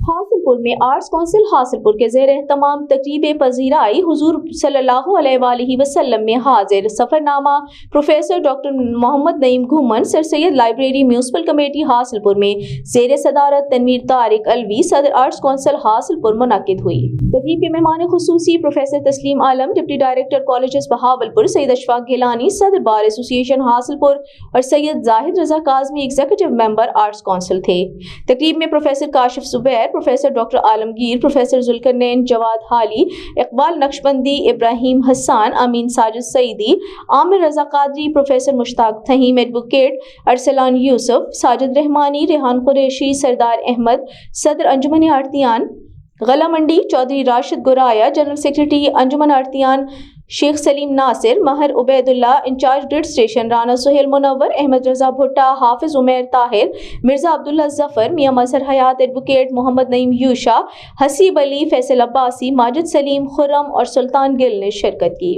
حاصلپور میں arts council Hasilpur کے زیر اہتمام تقریب پذیرائی حضور صلی اللہ علیہ وآلہ وسلم میں حاضر سفر نامہ پروفیسر ڈاکٹر محمد نعیم گھومن سر سید لائبریری میونسپل کمیٹی حاصلپور میں زیر صدارت تنویر طارق الوی صدر آرٹس کونسل حاصلپور منعقد ہوئی۔ تقریب کے مہمان خصوصی professor Tasleem Alam deputy director colleges Bahawalpur, Syed Ishfaq Gilani صدر بار ایسوسی ایشن حاصلپور اور Syed Zahid Raza Kazmi executive member arts council تھے۔ تقریب میں professor Kashif Zubair, professor doctor Alamgir, professor Zulqarnain Jawad Hali, Iqbal Naqshbandi, Ibrahim Hassan, Amin Sajid Saeedi, Aamir Raza Qadri, professor Mushtaq Thaheem, advocate Arsalan Yousuf, Sajid Rehmani, Rehan Qureshi, Sardar Ahmed, صدر انجمن آڑتیان غلہ منڈی، چودھری راشد گورایا، جنرل سیکرٹری انجمن آڑتیان Sheikh Saleem Nasir, Mahir Obaid Ullah, in charge grid station Rana Sohail Munawar, Ahmed Raza Bhatta, Hafiz Umair Tahir, Mirza Abdullah Zafar, Mian Mazhar Hayat, advocate Muhammad Naeem Yousha, Haseeb Ali, Faisal Abbasi, Majid Saleem, Khurram اور سلطان گل نے شرکت کی۔